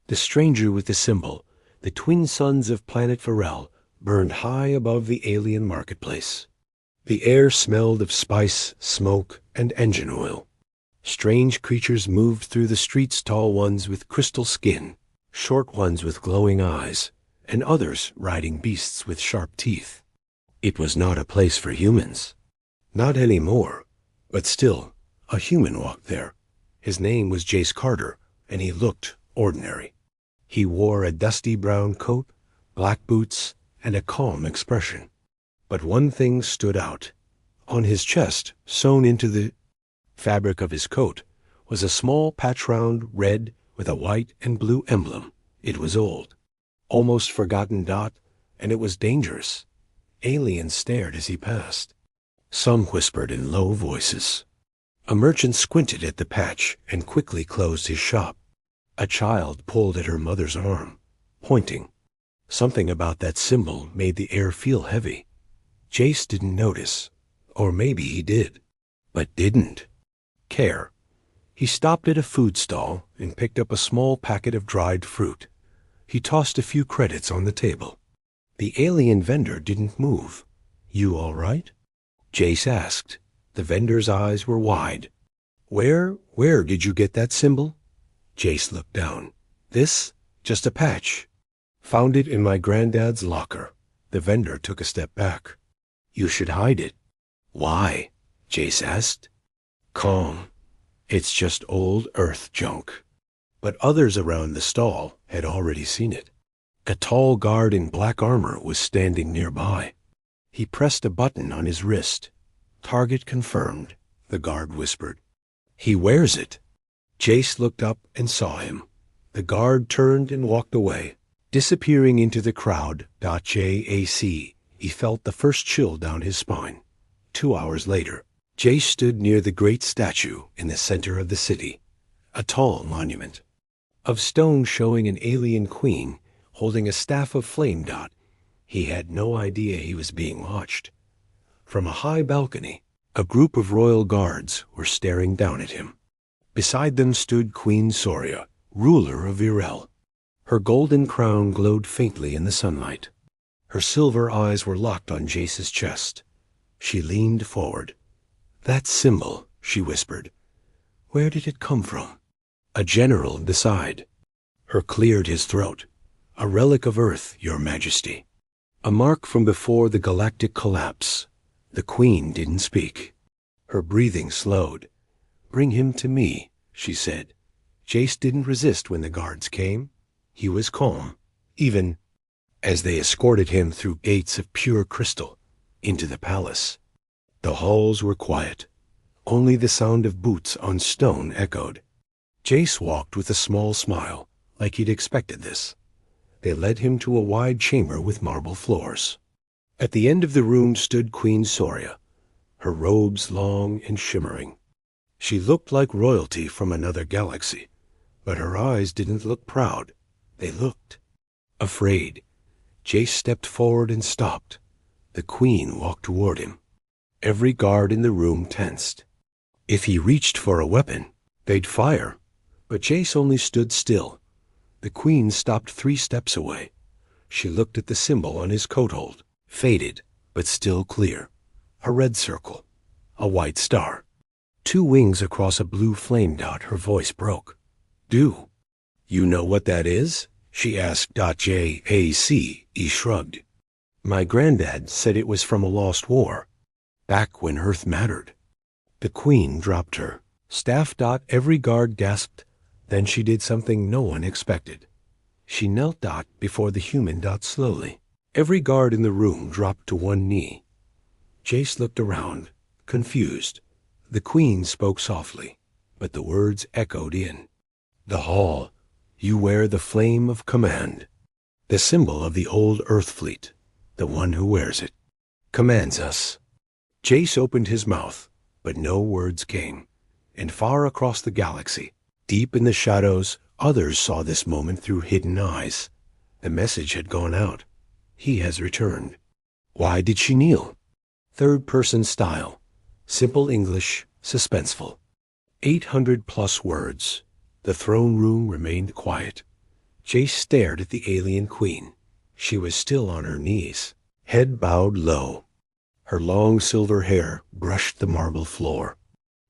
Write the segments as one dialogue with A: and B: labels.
A: The stranger with the symbol, the twin sons of planet Varel, burned high above the alien marketplace. The air smelled of spice, smoke, and engine oil. Strange creatures moved through the streets, tall ones with crystal skin, short ones with glowing eyes, and others riding beasts with sharp teeth. It was not a place for humans. Not anymore, but still, a human walked there. His name was Jace Carter, and he looked ordinary. He wore a dusty brown coat, black boots, and a calm expression. But one thing stood out. On his chest, sewn into the fabric of his coat, was a small patch-round red with a white and blue emblem. It was old, almost forgotten dot, and it was dangerous. Aliens stared as he passed. Some whispered in low voices. A merchant squinted at the patch and quickly closed his shop. A child pulled at her mother's arm, pointing. Something about that symbol made the air feel heavy. Jace didn't notice, or maybe he did, but didn't care. He stopped at a food stall and picked up a small packet of dried fruit. He tossed a few credits on the table. The alien vendor didn't move. "You all right?" Jace asked. The vendor's eyes were wide. Where did you get that symbol?" Jace looked down. "This? Just a patch. Found it in my granddad's locker." The vendor took a step back. "You should hide it." "Why?" Jace asked. Calm. "It's just old Earth junk." But others around the stall had already seen it. A tall guard in black armor was standing nearby. He pressed a button on his wrist. "Target confirmed," the guard whispered. "He wears it." Jace looked up and saw him. The guard turned and walked away, disappearing into the crowd. JAC. He felt the first chill down his spine. 2 hours later, Jace stood near the great statue in the center of the city, a tall monument of stone showing an alien queen holding a staff of flame. He had no idea he was being watched. From a high balcony, a group of royal guards were staring down at him. Beside them stood Queen Soria, ruler of Virel. Her golden crown glowed faintly in the sunlight. Her silver eyes were locked on Jace's chest. She leaned forward. "That symbol," she whispered. "Where did it come from?" "A general beside." Her cleared his throat. "A relic of Earth, Your Majesty. A mark from before the galactic collapse." The queen didn't speak. Her breathing slowed. "Bring him to me," she said. Jace didn't resist when the guards came. He was calm, even as they escorted him through gates of pure crystal into the palace. The halls were quiet. Only the sound of boots on stone echoed. Jace walked with a small smile, like he'd expected this. They led him to a wide chamber with marble floors. At the end of the room stood Queen Soria, her robes long and shimmering. She looked like royalty from another galaxy, but her eyes didn't look proud. They looked afraid. Jace stepped forward and stopped. The queen walked toward him. Every guard in the room tensed. If he reached for a weapon, they'd fire. But Jace only stood still. The queen stopped 3 steps away. She looked at the symbol on his coat hold. Faded, but still clear. A red circle. A white star. 2 wings across a blue flame. Her voice broke. "Do you know what that is?" she asked. JAC. He shrugged. "My granddad said it was from a lost war, back when Earth mattered." The queen dropped her staff. Every guard gasped. Then she did something no one expected. She knelt before the human. Slowly. Every guard in the room dropped to one knee. Jace looked around, confused. The queen spoke softly, but the words echoed in the hall. "You wear the flame of command. The symbol of the old Earth fleet. The one who wears it commands us." Jace opened his mouth, but no words came. And far across the galaxy, deep in the shadows, others saw this moment through hidden eyes. The message had gone out. He has returned. Why did she kneel? Third-person style. Simple English, suspenseful. 800+ words. The throne room remained quiet. Jace stared at the alien queen. She was still on her knees, head bowed low. Her long silver hair brushed the marble floor.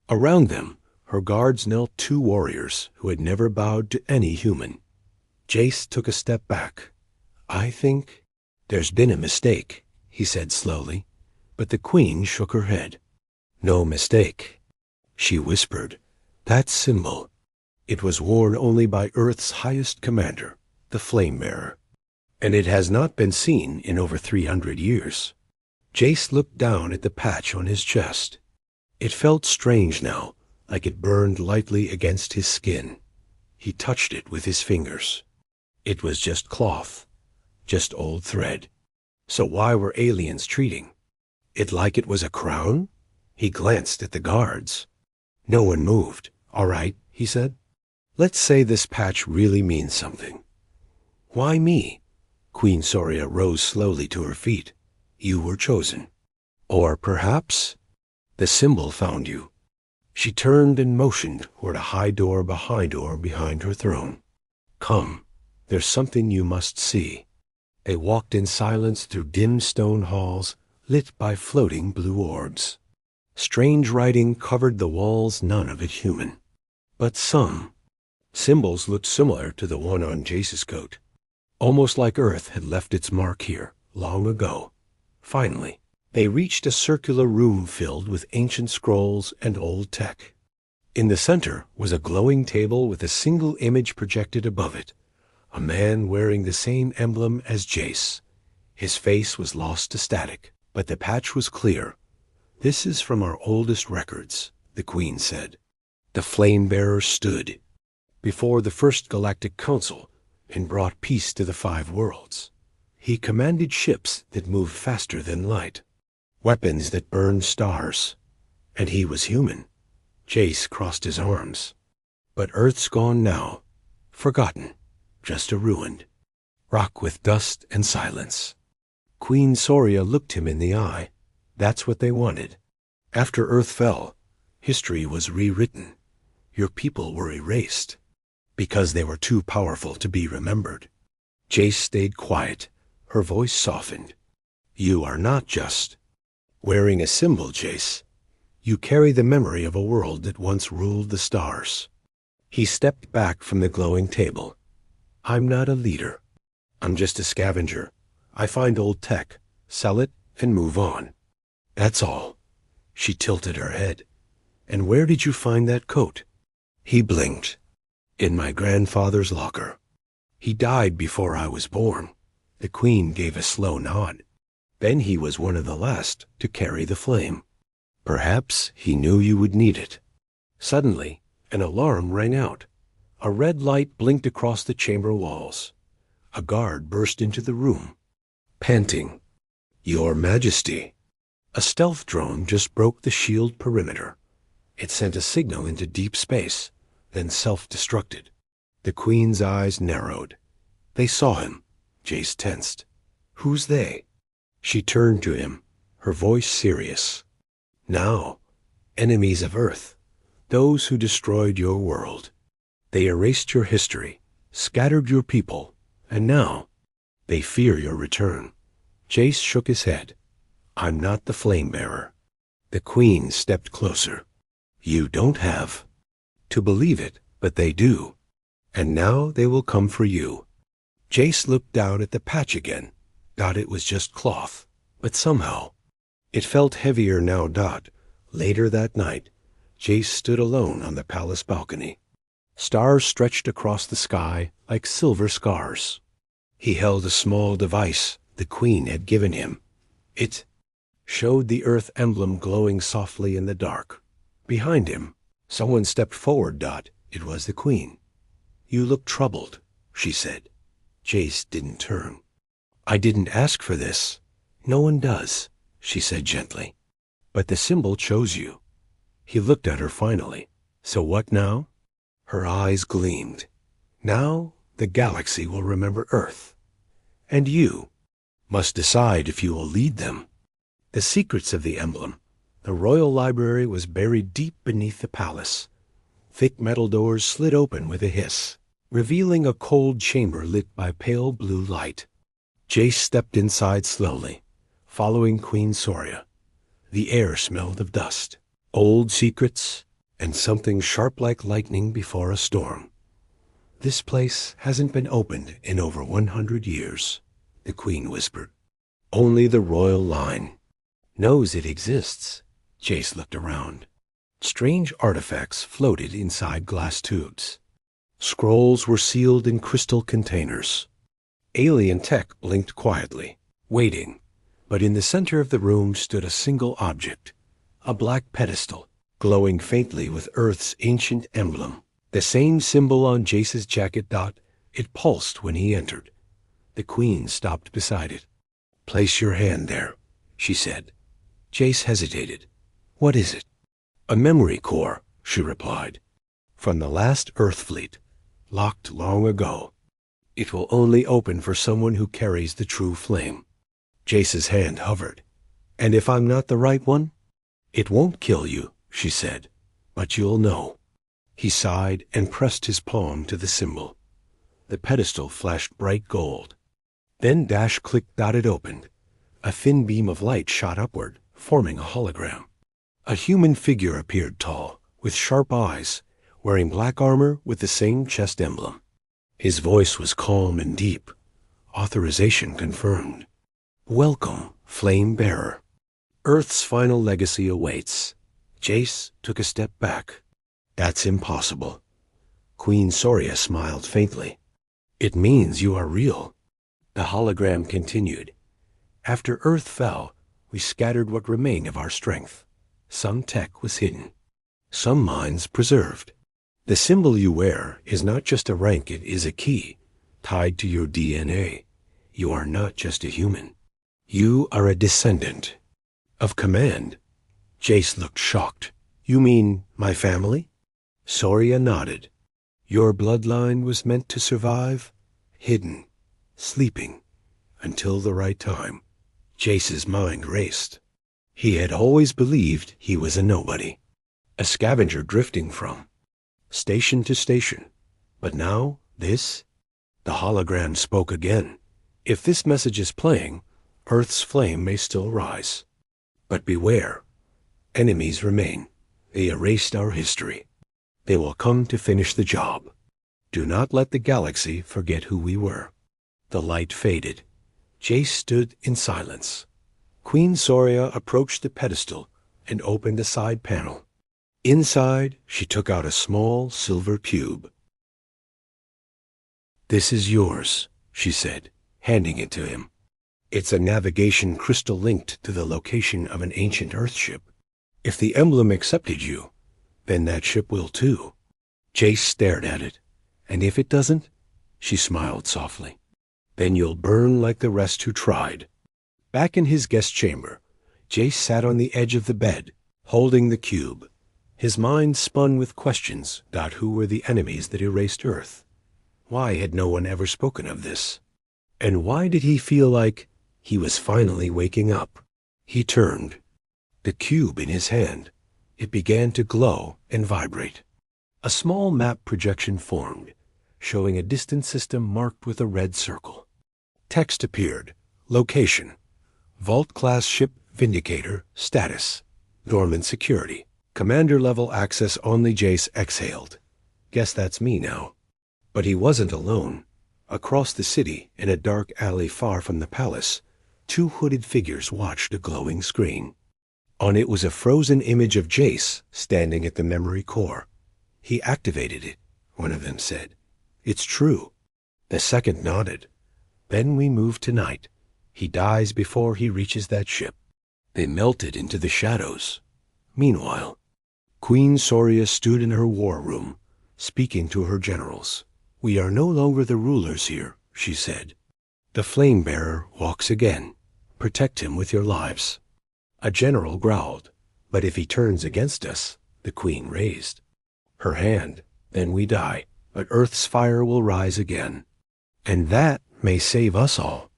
A: Around them, her guards knelt two warriors who had never bowed to any human. Jace took a step back. "I think there's been a mistake," he said slowly, but the queen shook her head. "No mistake," she whispered. "That symbol, it was worn only by Earth's highest commander, the Flame-Bearer, and it has not been seen in over 300 years. Jace looked down at the patch on his chest. It felt strange now, like it burned lightly against his skin. He touched it with his fingers. It was just cloth, just old thread. So why were aliens treating it like it was a crown? He glanced at the guards. No one moved. "All right," he said. "Let's say this patch really means something." "Why me?" Queen Soria rose slowly to her feet. "You were chosen. Or perhaps the symbol found you." She turned and motioned toward a high door behind her throne. "Come, there's something you must see." They walked in silence through dim stone halls lit by floating blue orbs. Strange writing covered the walls, none of it human. But some symbols looked similar to the one on Jace's coat, almost like Earth had left its mark here long ago. Finally, they reached a circular room filled with ancient scrolls and old tech. In the center was a glowing table with a single image projected above it, a man wearing the same emblem as Jace. His face was lost to static, but the patch was clear. "This is from our oldest records," the Queen said. "The Flame-Bearer stood before the First Galactic Council and brought peace to the 5 worlds. He commanded ships that moved faster than light, weapons that burned stars, and he was human." Jace crossed his arms. "But Earth's gone now, forgotten, just a ruined rock with dust and silence." Queen Soria looked him in the eye. "That's what they wanted. After Earth fell, history was rewritten. Your people were erased because they were too powerful to be remembered." Jace stayed quiet. Her voice softened. "You are not just wearing a symbol, Jace. You carry the memory of a world that once ruled the stars." He stepped back from the glowing table. "I'm not a leader. I'm just a scavenger. I find old tech, sell it, and move on. That's all." She tilted her head. "And where did you find that coat?" He blinked. "In my grandfather's locker. He died before I was born." The Queen gave a slow nod. "Then he was one of the last to carry the flame. Perhaps he knew you would need it." Suddenly, an alarm rang out. A red light blinked across the chamber walls. A guard burst into the room, panting. "Your Majesty." A stealth drone just broke the shield perimeter. It sent a signal into deep space, then self-destructed. The Queen's eyes narrowed. "They saw him." Jace tensed. "Who's they?" She turned to him, her voice serious. "Now, enemies of Earth, those who destroyed your world. They erased your history, scattered your people, and now they fear your return." Jace shook his head. "I'm not the Flame-Bearer." The Queen stepped closer. "You don't have to believe it, but they do. And now they will come for you." Jace looked down at the patch again. Thought it was just cloth, but somehow it felt heavier now. Later that night, Jace stood alone on the palace balcony. Stars stretched across the sky like silver scars. He held a small device the Queen had given him. It showed the Earth emblem glowing softly in the dark. Behind him, someone stepped forward. It was the Queen. "You look troubled," she said. Jace didn't turn. "I didn't ask for this." "No one does," she said gently. "But the symbol chose you." He looked at her finally. "So what now?" Her eyes gleamed. "Now the galaxy will remember Earth. And you must decide if you will lead them." The secrets of the emblem. The royal library was buried deep beneath the palace. Thick metal doors slid open with a hiss. revealing a cold chamber lit by pale blue light. Jace stepped inside slowly, following Queen Soria. The air smelled of dust, old secrets, and something sharp like lightning before a storm. "This place hasn't been opened in over 100 years, the Queen whispered. "Only the royal line knows it exists." Jace looked around. Strange artifacts floated inside glass tubes. Scrolls were sealed in crystal containers. Alien tech blinked quietly, waiting, but in the center of the room stood a single object, a black pedestal, glowing faintly with Earth's ancient emblem. The same symbol on Jace's jacket. It pulsed when he entered. The Queen stopped beside it. "Place your hand there," she said. Jace hesitated. "What is it?" "A memory core," she replied. "From the last Earth fleet, locked long ago. It will only open for someone who carries the true flame." Jace's hand hovered. "And if I'm not the right one?" "It won't kill you," she said, "but you'll know." He sighed and pressed his palm to the symbol. The pedestal flashed bright gold. Then dash click. It opened. A thin beam of light shot upward, forming a hologram. A human figure appeared, tall, with sharp eyes, wearing black armor with the same chest emblem. His voice was calm and deep. Authorization confirmed. "Welcome, Flame Bearer. Earth's final legacy awaits." Jace took a step back. "That's impossible." Queen Soria smiled faintly. "It means you are real." The hologram continued. "After Earth fell, we scattered what remained of our strength. Some tech was hidden, some minds preserved. The symbol you wear is not just a rank, it is a key, tied to your DNA. You are not just a human. You are a descendant of command." Jace looked shocked. "You mean my family?" Soria nodded. "Your bloodline was meant to survive, hidden, sleeping, until the right time." Jace's mind raced. He had always believed he was a nobody, a scavenger drifting from station to station. But now, this? The hologram spoke again. "If this message is playing, Earth's flame may still rise. But beware, enemies remain. They erased our history. They will come to finish the job. Do not let the galaxy forget who we were." The light faded. Jace stood in silence. Queen Soria approached the pedestal and opened a side panel. Inside, she took out a small silver cube. "This is yours," she said, handing it to him. "It's a navigation crystal linked to the location of an ancient Earthship. If the emblem accepted you, then that ship will too." Jace stared at it. "And if it doesn't?" She smiled softly. "Then you'll burn like the rest who tried." Back in his guest chamber, Jace sat on the edge of the bed, holding the cube. His mind spun with questions. Who were the enemies that erased Earth? Why had no one ever spoken of this? And why did he feel like he was finally waking up? He turned, the cube in his hand. It began to glow and vibrate. A small map projection formed, showing a distant system marked with a red circle. Text appeared. Location: Vault-class ship Vindicator. Status: dormant security. Commander-level access only. Jace exhaled. Guess that's me now. But he wasn't alone. Across the city, in a dark alley far from the palace, two hooded figures watched a glowing screen. On it was a frozen image of Jace standing at the memory core. "He activated it," one of them said. "It's true." The second nodded. "Then we move tonight. He dies before he reaches that ship." They melted into the shadows. Meanwhile, Queen Soria stood in her war room, speaking to her generals. "We are no longer the rulers here," she said. "The flame bearer walks again. Protect him with your lives." A general growled. "But if he turns against us," the queen raised her hand, "then we die, but Earth's fire will rise again. And that may save us all."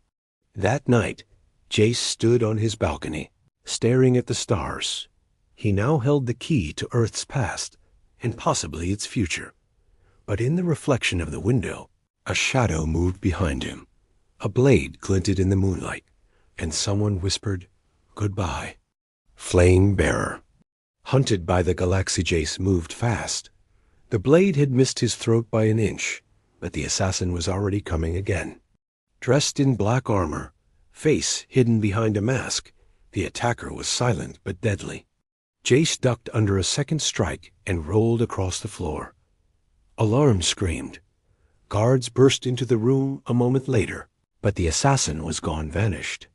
A: That night, Jace stood on his balcony, staring at the stars. He now held the key to Earth's past, and possibly its future. But in the reflection of the window, a shadow moved behind him. A blade glinted in the moonlight, and someone whispered, "Goodbye." Flame Bearer. Hunted by the Galaxy Jace moved fast. The blade had missed his throat by an inch, but the assassin was already coming again. Dressed in black armor, face hidden behind a mask, the attacker was silent but deadly. Jace ducked under a second strike and rolled across the floor. Alarm screamed. Guards burst into the room a moment later, but the assassin was gone vanished.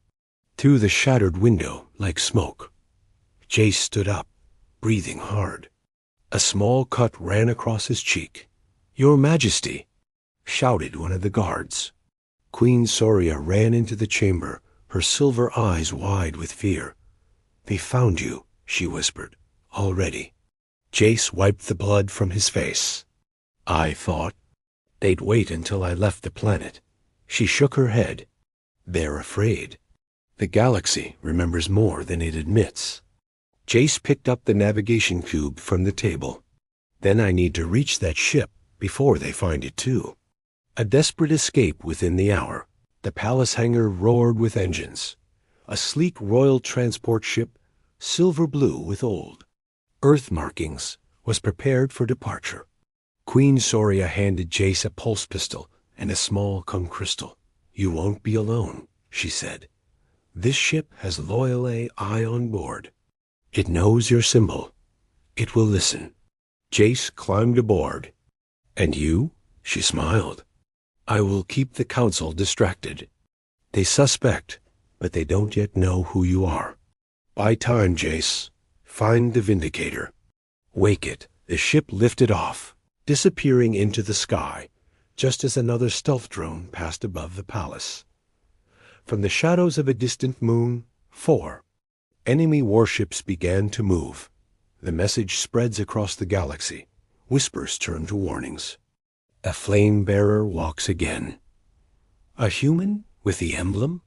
A: Through the shattered window, like smoke. Jace stood up, breathing hard. A small cut ran across his cheek. "Your Majesty!" shouted one of the guards. Queen Soria ran into the chamber, her silver eyes wide with fear. "They found you," she whispered, "already." Jace wiped the blood from his face. "I thought they'd wait until I left the planet." She shook her head. "They're afraid. The galaxy remembers more than it admits." Jace picked up the navigation cube from the table. "Then I need to reach that ship before they find it too." A desperate escape within the hour. The palace hangar roared with engines. A sleek royal transport ship, silver blue with old Earth markings, was prepared for departure. Queen Soria handed Jace a pulse pistol and a small cum crystal. "You won't be alone," she said. "This ship has loyal AI on board. It knows your symbol. It will listen." Jace climbed aboard. "And you?" she smiled. "I will keep the council distracted. They suspect, but they don't yet know who you are. Buy time, Jace. Find the Vindicator. Wake it." The ship lifted off, disappearing into the sky, just as another stealth drone passed above the palace. From the shadows of a distant moon, 4 enemy warships began to move. The message spreads across the galaxy. Whispers turn to warnings. A flame bearer walks again. A human with the emblem?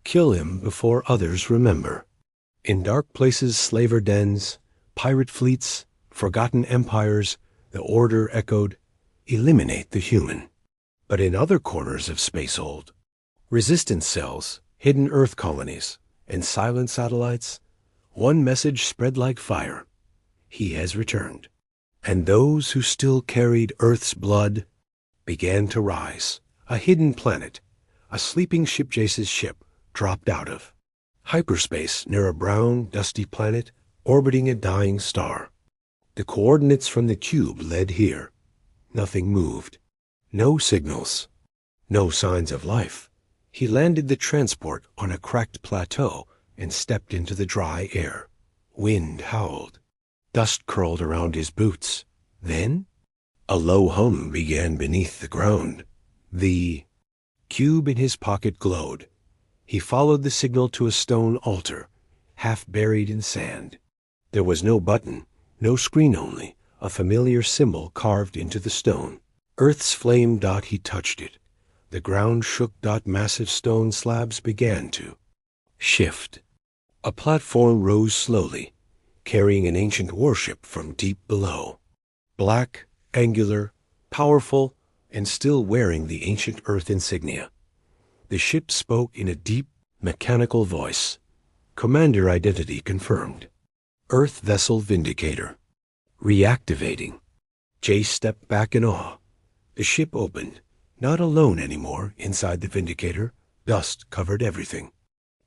A: Kill him before others remember. In dark places, slaver dens, pirate fleets, forgotten empires, the order echoed, "Eliminate the human." But in other corners of space-old, resistance cells, hidden Earth colonies, and silent satellites, one message spread like fire: he has returned. And those who still carried Earth's blood began to rise. A hidden planet, a sleeping ship Jace's ship dropped out of. Hyperspace near a brown, dusty planet orbiting a dying star. The coordinates from the cube led here. Nothing moved. No signals. No signs of life. He landed the transport on a cracked plateau and stepped into the dry air. Wind howled. Dust curled around his boots. Then a low hum began beneath the ground. The cube in his pocket glowed. He followed the signal to a stone altar, half buried in sand. There was no button, no screen, only a familiar symbol carved into the stone. Earth's flame. He touched it. The ground shook. Massive stone slabs began to shift. A platform rose slowly, carrying an ancient warship from deep below. Black, angular, powerful, and still wearing the ancient Earth insignia. The ship spoke in a deep, mechanical voice. Commander identity confirmed. Earth vessel Vindicator. Reactivating. Jace stepped back in awe. The ship opened. Not alone anymore inside the Vindicator. Dust covered everything.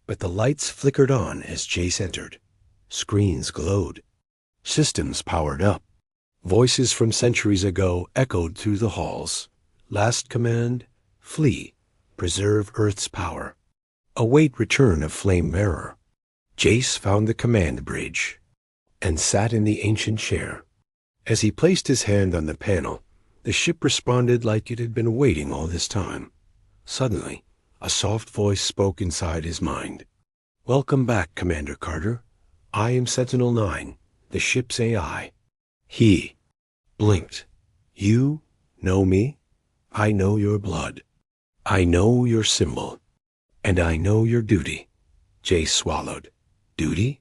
A: But the lights flickered on as Jace entered. Screens glowed. Systems powered up. Voices from centuries ago echoed through the halls. Last command: flee. Preserve Earth's power. Await return of Flame Bearer. Jace found the command bridge and sat in the ancient chair. As he placed his hand on the panel, the ship responded like it had been waiting all this time. Suddenly, a soft voice spoke inside his mind. "Welcome back, Commander Carter. I am Sentinel-9, the ship's AI." He blinked. "You know me? I know your blood. I know your symbol. And I know your duty." Jace swallowed. Duty?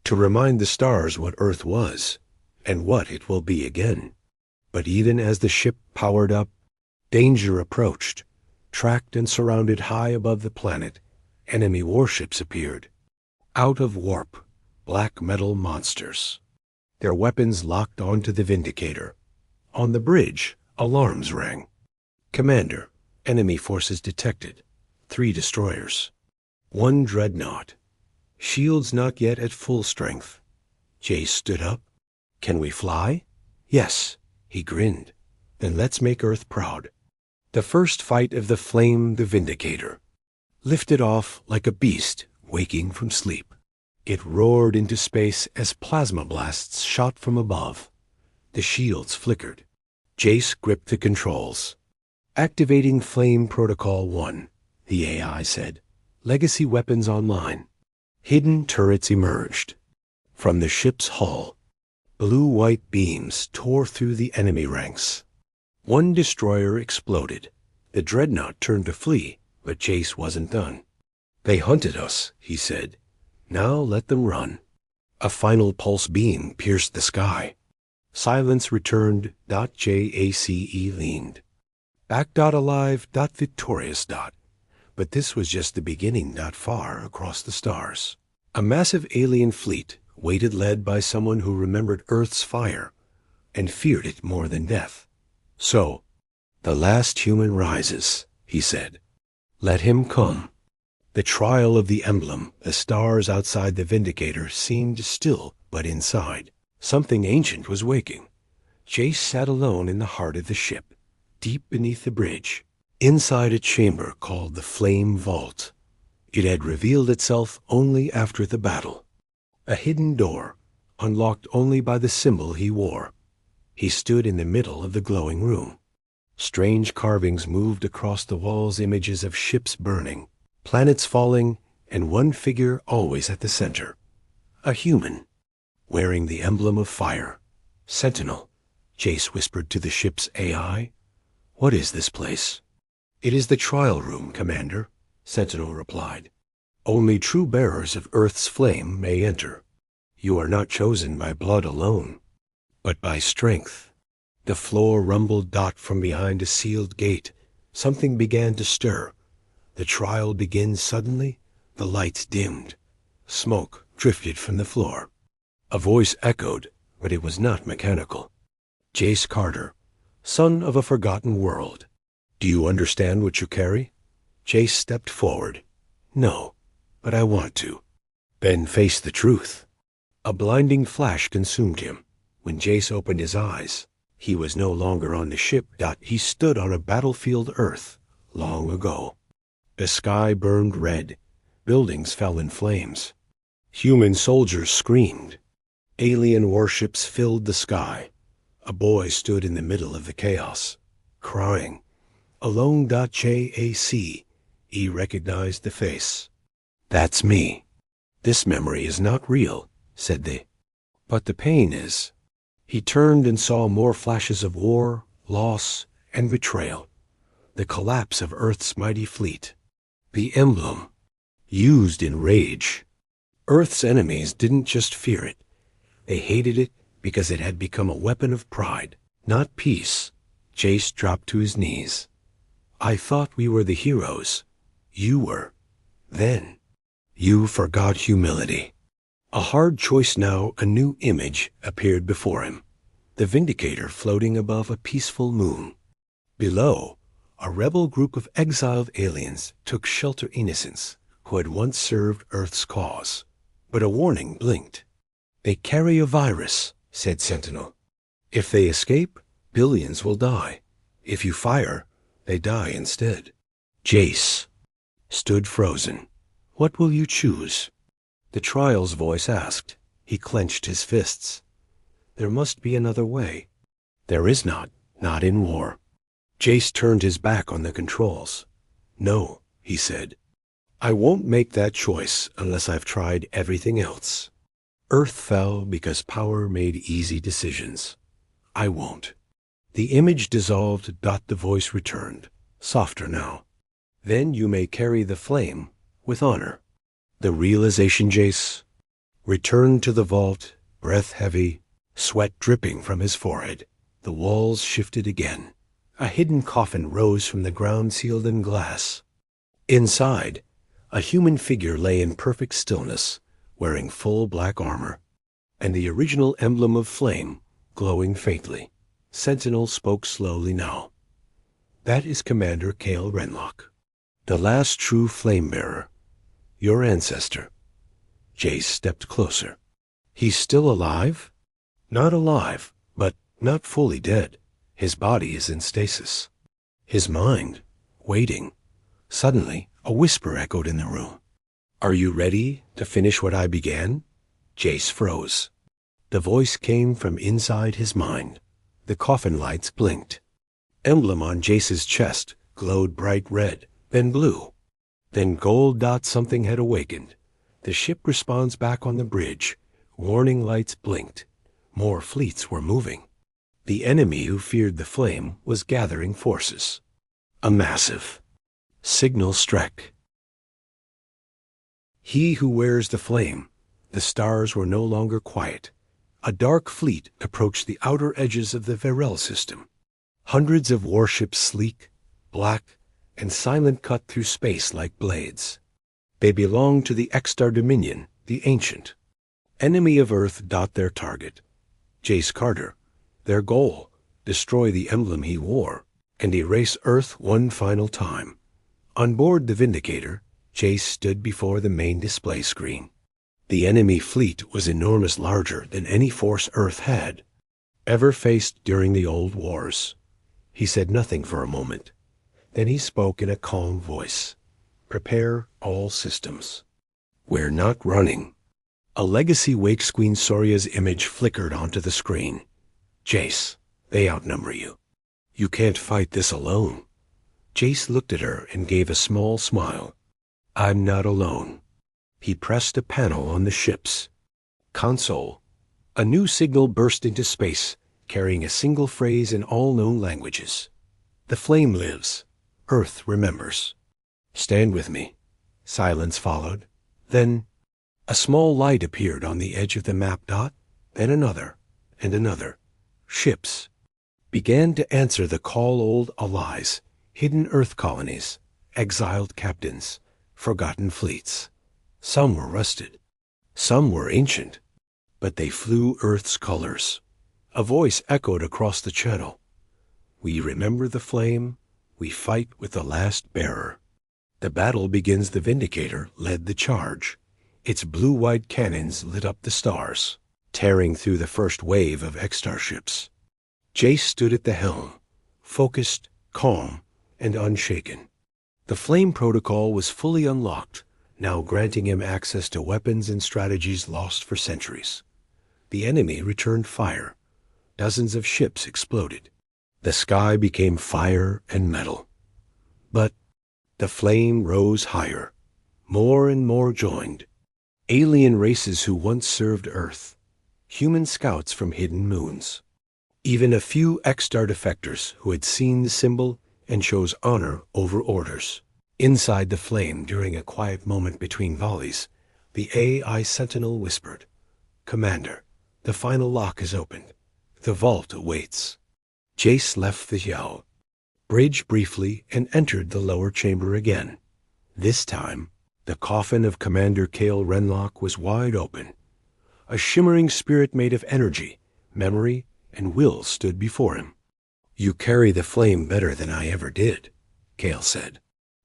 A: To remind the stars what Earth was, and what it will be again. But even as the ship powered up, danger approached. Tracked and surrounded high above the planet, enemy warships appeared. Out of warp, black metal monsters. Their weapons locked onto the Vindicator. On the bridge, alarms rang. Commander, enemy forces detected. 3 destroyers. 1 dreadnought. Shields not yet at full strength. Jace stood up. Can we fly? Yes. He grinned. Then let's make Earth proud. The first fight of the Flame the Vindicator. Lifted off like a beast waking from sleep. It roared into space as plasma blasts shot from above. The shields flickered. Jace gripped the controls. Activating Flame Protocol 1, the AI said. Legacy weapons online. Hidden turrets emerged. From the ship's hull, blue-white beams tore through the enemy ranks. 1 destroyer exploded. The dreadnought turned to flee, but Jace wasn't done. They hunted us, he said. Now let them run. A final pulse beam pierced the sky. Silence returned. JACE leaned. Back. Alive. Victorious. But this was just the beginning. Far across the stars. A massive alien fleet waited, led by someone who remembered Earth's fire and feared it more than death. So, the last human rises, he said. Let him come. The trial of the emblem, the stars outside the Vindicator, seemed still, but inside, something ancient was waking. Jace sat alone in the heart of the ship, deep beneath the bridge, inside a chamber called the Flame Vault. It had revealed itself only after the battle. A hidden door, unlocked only by the symbol he wore. He stood in the middle of the glowing room. Strange carvings moved across the walls, images of ships burning, planets falling, and one figure always at the center. A human, wearing the emblem of fire. Sentinel, Jace whispered to the ship's AI. What is this place? It is the trial room, Commander, Sentinel replied. Only true bearers of Earth's flame may enter. You are not chosen by blood alone, but by strength. The floor rumbled. From behind a sealed gate. Something began to stir. The trial begins suddenly. The lights dimmed. Smoke drifted from the floor. A voice echoed, but it was not mechanical. Jace Carter, son of a forgotten world. Do you understand what you carry? Jace stepped forward. No, but I want to. Then face the truth. A blinding flash consumed him. When Jace opened his eyes, he was no longer on the ship. He stood on a battlefield Earth, long ago. The sky burned red. Buildings fell in flames. Human soldiers screamed. Alien warships filled the sky. A boy stood in the middle of the chaos, crying. Alone. JAC. He recognized the face. That's me. This memory is not real, said they. But the pain is. He turned and saw more flashes of war, loss, and betrayal. The collapse of Earth's mighty fleet. The emblem, used in rage. Earth's enemies didn't just fear it. They hated it because it had become a weapon of pride, not peace. Jace dropped to his knees. I thought we were the heroes. You were. Then, you forgot humility. A hard choice now. A new image appeared before him. The Vindicator floating above a peaceful moon. Below, a rebel group of exiled aliens took shelter. Innocents who had once served Earth's cause. But a warning blinked. They carry a virus, said Sentinel. If they escape, billions will die. If you fire, they die instead. Jace stood frozen. What will you choose? The trial's voice asked. He clenched his fists. There must be another way. There is not in war. Jace turned his back on the controls. No, he said. I won't make that choice unless I've tried everything else. Earth fell because power made easy decisions. I won't. The image dissolved. The voice returned, softer now. Then you may carry the flame with honor. The realization, Jace, returned to the vault, breath heavy, sweat dripping from his forehead. The walls shifted again. A hidden coffin rose from the ground sealed in glass. Inside, a human figure lay in perfect stillness, wearing full black armor, and the original emblem of flame glowing faintly. Sentinel spoke slowly now. "That is Commander Cale Renlock, the last true flame-bearer. Your ancestor." Jace stepped closer. "He's still alive?" "Not alive, but not fully dead. His body is in stasis. His mind, waiting." Suddenly, a whisper echoed in the room. "Are you ready to finish what I began?" Jace froze. The voice came from inside his mind. The coffin lights blinked. Emblem on Jace's chest glowed bright red, then blue, then gold. Something had awakened. The ship responds back on the bridge. Warning lights blinked. More fleets were moving. The enemy who feared the flame was gathering forces. A massive signal struck. He who wears the flame. The stars were no longer quiet. A dark fleet approached the outer edges of the Varel system. Hundreds of warships, sleek, black, and silent, cut through space like blades. They belonged to the Extar Dominion, the Ancient. Enemy of Earth. Their target, Jace Carter. Their goal, destroy the emblem he wore and erase Earth one final time. On board the Vindicator, Jace stood before the main display screen. The enemy fleet was enormous, larger than any force Earth had ever faced during the old wars. He said nothing for a moment. Then he spoke in a calm voice. "Prepare all systems. We're not running." A legacy Wakes Queen Soria's image flickered onto the screen. "Jace, they outnumber you. You can't fight this alone." Jace looked at her and gave a small smile. "I'm not alone." He pressed a panel on the ship's console. A new signal burst into space, carrying a single phrase in all known languages. "The flame lives. Earth remembers. Stand with me." Silence followed. Then a small light appeared on the edge of the map. Then another and another. Ships began to answer the call. Old allies, hidden Earth colonies, exiled captains, forgotten fleets. Some were rusted, some were ancient, but they flew Earth's colors. A voice echoed across the channel. "We remember the flame. We fight with the last bearer." The battle begins. The Vindicator led the charge. Its blue-white cannons lit up the stars, tearing through the first wave of Extar ships. Jace stood at the helm, focused, calm, and unshaken. The flame protocol was fully unlocked, now granting him access to weapons and strategies lost for centuries. The enemy returned fire. Dozens of ships exploded. The sky became fire and metal. But the flame rose higher. More and more joined. Alien races who once served Earth. Human scouts from hidden moons. Even a few Extar defectors who had seen the symbol and chose honor over orders. Inside the flame, during a quiet moment between volleys, the AI Sentinel whispered, "Commander, the final lock is opened. The vault awaits." Jace left the yell, bridged briefly, and entered the lower chamber again. This time, the coffin of Commander Cale Renlock was wide open. A shimmering spirit made of energy, memory, and will stood before him. "You carry the flame better than I ever did," Cale said.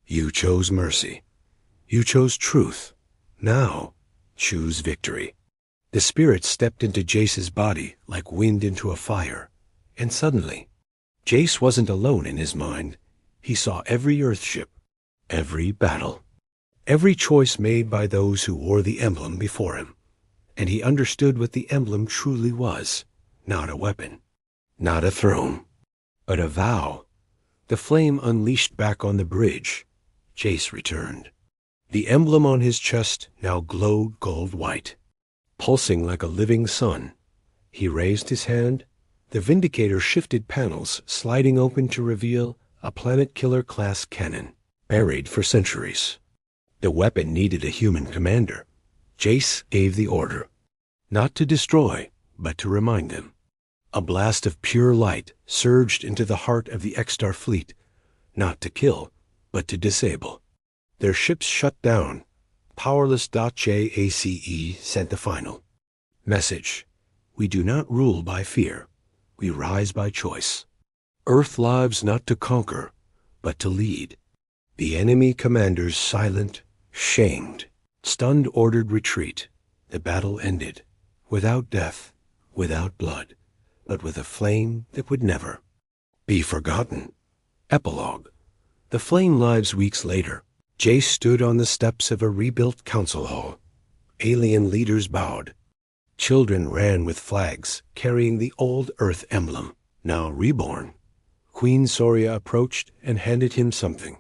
A: "You chose mercy. You chose truth. Now, choose victory." The spirit stepped into Jace's body like wind into a fire. And suddenly, Jace wasn't alone in his mind. He saw every Earthship, every battle, every choice made by those who wore the emblem before him. And he understood what the emblem truly was. Not a weapon, not a throne, but a vow. The flame unleashed back on the bridge. Jace returned. The emblem on his chest now glowed gold-white, pulsing like a living sun. He raised his hand. The Vindicator shifted panels, sliding open to reveal a planet-killer-class cannon, buried for centuries. The weapon needed a human commander. Jace gave the order, not to destroy, but to remind them. A blast of pure light surged into the heart of the X-Star fleet, not to kill, but to disable. Their ships shut down. Powerless. JACE sent the final message. We do not rule by fear. We rise by choice. Earth lives not to conquer, but to lead. The enemy commanders silent, shamed. Stunned ordered retreat. The battle ended. Without death, without blood, but with a flame that would never be forgotten. Epilogue. The flame lives weeks later. Jace stood on the steps of a rebuilt council hall. Alien leaders bowed. Children ran with flags carrying the old Earth emblem, now reborn. Queen Soria approached and handed him something.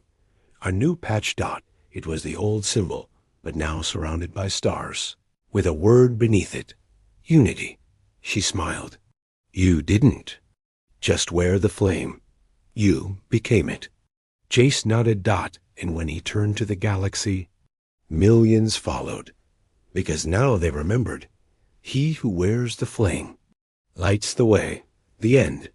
A: A new patch dot. It was the old symbol, but now surrounded by stars, with a word beneath it. Unity. She smiled. You didn't just wear the flame. You became it. Jace nodded dot, and when he turned to the galaxy, millions followed, because now they remembered. He who wears the flame lights the way. The end.